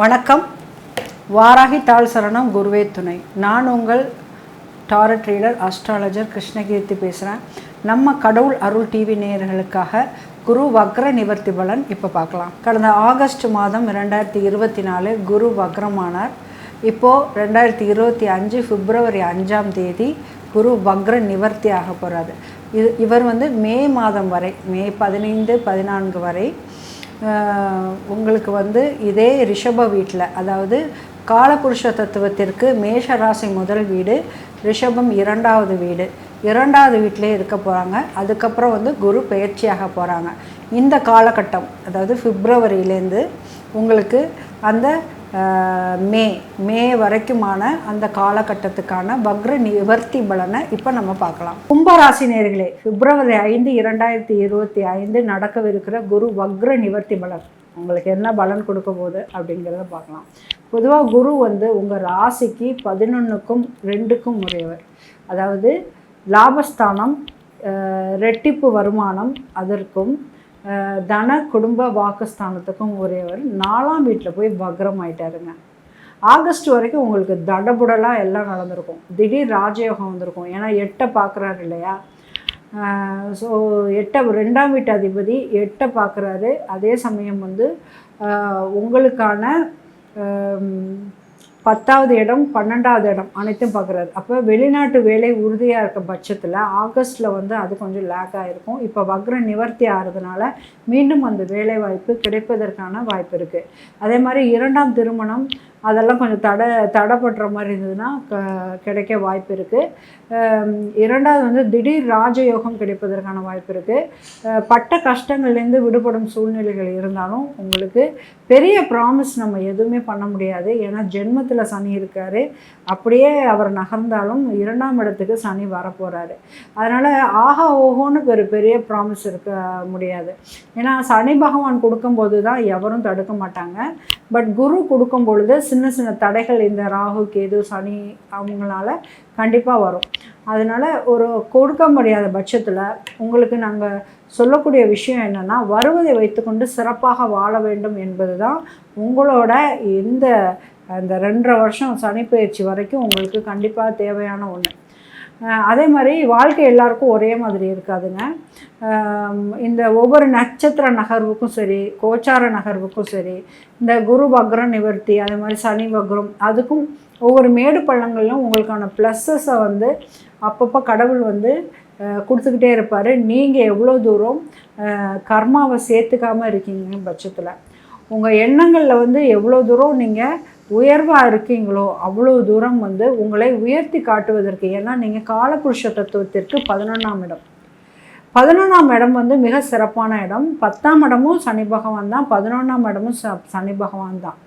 வணக்கம். வாராகி தாள் சரணம் குருவே துணை. நான் உங்கள் டாரட் ரீடர் அஸ்ட்ராலஜர் கிருஷ்ணகீர்த்தி பேசுகிறேன். நம்ம கடவுள் அருள் டிவி நேயர்களுக்காக குரு வக்ர நிவர்த்தி பலன் இப்போ பார்க்கலாம். கடந்த ஆகஸ்ட் மாதம் 2024 குரு வக்ரமானார். இப்போது 2025 பிப்ரவரி 5ஆம் தேதி குரு வக்ர நிவர்த்தி ஆக போகிறாரு. இவர் மே மாதம் வரை, மே 15, 14 வரை உங்களுக்கு இதே ரிஷப வீட்டில், அதாவது காலபுருஷ தத்துவத்திற்கு மேஷ ராசி முதல் வீடு, ரிஷபம் 2வது வீடு, 2வது வீட்டிலே இருக்க போகிறாங்க. அதுக்கப்புறம் குரு பெயர்ச்சியாக போகிறாங்க. இந்த காலகட்டம், அதாவது பிப்ரவரியிலேருந்து உங்களுக்கு அந்த மே வரைக்குமான அந்த காலகட்டத்துக்கான வக்ர நிவர்த்தி பலனை இப்போ நம்ம பார்க்கலாம். கும்பராசி நேயர்களே, பிப்ரவரி 5, 2025 நடக்கவிருக்கிற குரு வக்ர நிவர்த்தி பலன் உங்களுக்கு என்ன பலன் கொடுக்க போகுது அப்படிங்கிறத பார்க்கலாம். பொதுவாக குரு உங்கள் ராசிக்கு 11க்கும் 2க்கும் உரியவர். அதாவது லாபஸ்தானம், ரெட்டிப்பு வருமானம், அதற்கும் தன குடும்ப வாக்குஸ்தானத்துக்கும் உரியவர் 4ஆம் வீட்டில் போய் வக்ரம் ஆகிட்டாருங்க. ஆகஸ்ட் வரைக்கும் உங்களுக்கு தடபுடலாக எல்லாம் நடந்திருக்கும். திடீர் ராஜயோகம் வந்திருக்கும். ஏன்னா 8 பார்க்குறாரு இல்லையா. ஸோ 2ஆம் வீட்டு அதிபதி 8 பார்க்குறாரு. அதே சமயம் உங்களுக்கான 10வது இடம், 12வது இடம் அனைத்தும் பார்க்குறாரு. அப்போ வெளிநாட்டு வேலை உறுதியாக இருக்க பட்சத்தில் ஆகஸ்ட்டில் அது கொஞ்சம் லேக் ஆகிருக்கும். இப்போ வக்ர நிவர்த்தி ஆகிறதுனால மீண்டும் அந்த வேலை வாய்ப்பு கிடைப்பதற்கான வாய்ப்பு இருக்குது. அதே மாதிரி 2ஆம் திருமணம் அதெல்லாம் கொஞ்சம் தடைப்படுற மாதிரி இருந்ததுன்னா கிடைக்க வாய்ப்பு இருக்குது. 2வது திடீர் ராஜயோகம் கிடைப்பதற்கான வாய்ப்பு இருக்குது. பட்ட கஷ்டங்கள்லேருந்து விடுபடும் சூழ்நிலைகள் இருந்தாலும் உங்களுக்கு பெரிய ப்ராமிஸ் நம்ம எதுவுமே பண்ண முடியாது. ஏன்னா ஜென்மத்தில் சனி இருக்கார். அப்படியே அவர் நகர்ந்தாலும் 2ஆம் இடத்துக்கு சனி வரப்போகிறாரு. அதனால் ஆஹா ஓஹோன்னு பெரிய ப்ராமிஸ் இருக்க முடியாது. ஏன்னா சனி பகவான் கொடுக்கும்போது தான் எவரும் தடுக்க மாட்டாங்க. பட் குரு கொடுக்கும் பொழுது சின்ன சின்ன தடைகள் இந்த ராகு, கேது, சனி அவங்களால கண்டிப்பாக வரும். அதனால் ஒரு கொடுக்க முடியாத பட்சத்தில் உங்களுக்கு நாங்கள் சொல்லக்கூடிய விஷயம் என்னென்னா, வருவதை வைத்துக்கொண்டு சிறப்பாக வாழ வேண்டும் என்பது தான் உங்களோட அந்த 2.5 வருஷம் சனிப்பெயர்ச்சி வரைக்கும் உங்களுக்கு கண்டிப்பாக தேவையான ஒன்று. அதே மாதிரி வாழ்க்கை எல்லாருக்கும் ஒரே மாதிரி இருக்காதுங்க. இந்த ஒவ்வொரு நட்சத்திர நகர்வுக்கும் சரி, கோச்சார நகர்வுக்கும் சரி, இந்த குரு வக்ரம் நிவர்த்தி, அதே மாதிரி சனி வக்ரம், அதுக்கும் ஒவ்வொரு மேடு பள்ளங்கள்லும் உங்களுக்கான ப்ளஸ்ஸஸை அப்பப்போ கடவுள் கொடுத்துக்கிட்டே இருப்பார். நீங்கள் எவ்வளோ தூரம் கர்மாவை சேர்த்துக்காமல் இருக்கீங்க பட்சத்தில், உங்கள் எண்ணங்களில் எவ்வளோ தூரம் நீங்கள் உயர்வாக இருக்கீங்களோ அவ்வளோ தூரம் உங்களை உயர்த்தி காட்டுவதற்கு. ஏன்னா நீங்கள் காலபுருஷ தத்துவத்திற்கு 11ஆம் இடம், 11ஆம் இடம் மிக சிறப்பான இடம். 10ஆம் இடமும் சனி பகவான் தான், 11ஆம் இடமும் சனி பகவான் தான்.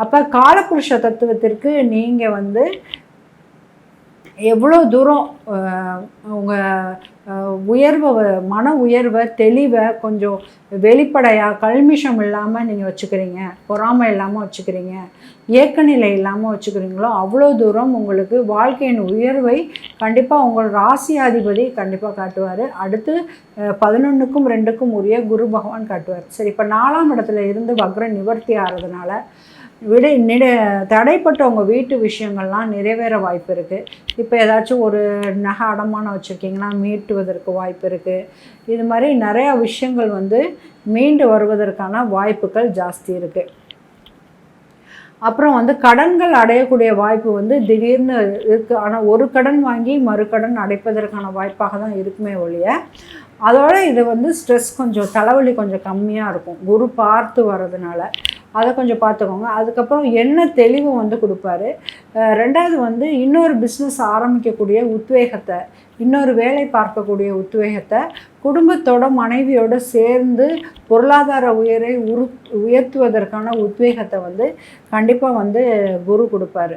அப்போ காலபுருஷ தத்துவத்திற்கு நீங்கள் எவ்வளோ தூரம் உங்கள் மன உயர்வை, தெளிவை கொஞ்சம் வெளிப்படையாக கல்மிஷம் இல்லாமல் நீங்கள் வச்சுக்கிறீங்க, பொறாமை இல்லாமல் வச்சுக்கிறீங்க, ஏக்கநிலை இல்லாமல் வச்சுக்கிறீங்களோ அவ்வளோ தூரம் உங்களுக்கு வாழ்க்கையின் உயர்வை கண்டிப்பாக உங்கள் ராசியாதிபதி கண்டிப்பாக காட்டுவார். அடுத்து 11க்கும் 2க்கும் உரிய குரு பகவான் காட்டுவார். சரி, இப்போ 4ஆம் இடத்துல இருந்து வக்ர நிவர்த்தி ஆகிறதுனால தடைப்பட்ட உங்கள் வீட்டு விஷயங்கள்லாம் நிறைவேற வாய்ப்பு இருக்குது. இப்போ ஏதாச்சும் ஒரு நகை அடமானம் வச்சுருக்கீங்கன்னா மீட்டுவதற்கு வாய்ப்பு இருக்குது. இது மாதிரி நிறையா விஷயங்கள் மீண்டு வருவதற்கான வாய்ப்புகள் ஜாஸ்தி இருக்குது. அப்புறம் கடன்கள் அடையக்கூடிய வாய்ப்பு திடீர்னு இருக்குது. ஆனால் ஒரு கடன் வாங்கி மறு கடன் அடைப்பதற்கான வாய்ப்பாக தான் இருக்குமே ஒழிய, அதோட இது ஸ்ட்ரெஸ் கொஞ்சம், தலைவலி கொஞ்சம் கம்மியாக இருக்கும் குரு பார்த்து வர்றதுனால. அதை கொஞ்சம் பார்த்துக்கோங்க. அதுக்கப்புறம் என்ன தெளிவு கொடுப்பாரு. 2வது இன்னொரு பிஸ்னஸ் ஆரம்பிக்கக்கூடிய உத்வேகத்தை, இன்னொரு வேலை பார்க்கக்கூடிய உத்வேகத்தை, குடும்பத்தோட மனைவியோடு சேர்ந்து பொருளாதார உயர்த்துவதற்கான உத்வேகத்தை கண்டிப்பாக குரு கொடுப்பாரு.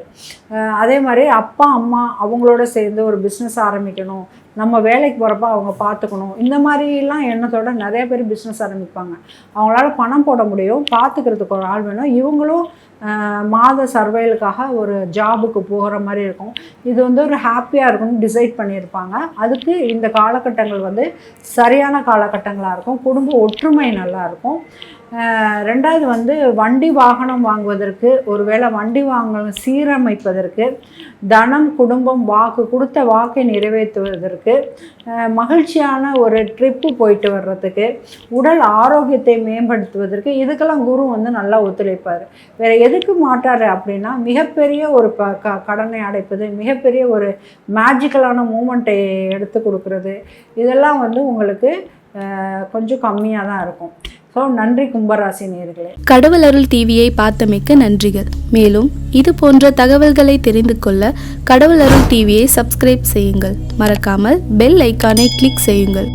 அதே மாதிரி அப்பா அம்மா அவங்களோட சேர்ந்து ஒரு பிஸ்னஸ் ஆரம்பிக்கணும், நம்ம வேலைக்கு போகிறப்ப அவங்க பார்த்துக்கணும், இந்த மாதிரிலாம் எண்ணத்தோட நிறைய பேர் பிஸ்னஸ் ஆரம்பிப்பாங்க. அவங்களால பணம் போட முடியும், பார்த்துக்கிறதுக்கு ஒரு ஆள் வேணும். இவங்களும் மாத சர்வைலுக்காக ஒரு ஜாபுக்கு போகிற மாதிரி இருக்கும். இது வந்து ஒரு ஹாப்பியாக இருக்கும்னு டிசைட் பண்ணியிருப்பாங்க. அதுக்கு இந்த காலகட்டங்கள் வந்து சரியான காலகட்டங்களாக இருக்கும். குடும்ப ஒற்றுமை நல்லாயிருக்கும். ரெண்டாவது வந்து வண்டி வாகனம் வாங்குவதற்கு, ஒருவேளை வண்டி வாங்கணும் சீரமைப்பதற்கு, தனம், குடும்பம், வாக்கு கொடுத்த வாக்கை நிறைவேற்றுவதற்கு, மகிழ்ச்சியான ஒரு ட்ரிப்பு போயிட்டு வர்றதுக்கு, உடல் ஆரோக்கியத்தை மேம்படுத்துவதற்கு, இதுக்கெல்லாம் குரு வந்து நல்லா ஒத்துழைப்பார். வேறு எதுக்கு மாட்டார் அப்படின்னா, மிகப்பெரிய ஒரு கடனை அடைப்பது, மிகப்பெரிய ஒரு மேஜிக்கலான மூமெண்ட்டை எடுத்து கொடுக்குறது, இதெல்லாம் வந்து உங்களுக்கு கொஞ்சம் கம்மியாக தான் இருக்கும். ஸோ நன்றி கும்பராசி நேயர்களே. கடவுள் அருள் டிவியை பார்த்தமைக்கு நன்றிகள். மேலும் இது போன்ற தகவல்களை தெரிந்து கொள்ள கடவுள் அருள் டிவியை சப்ஸ்கிரைப் செய்யுங்கள். மறக்காமல் பெல் ஐக்கானை கிளிக் செய்யுங்கள்.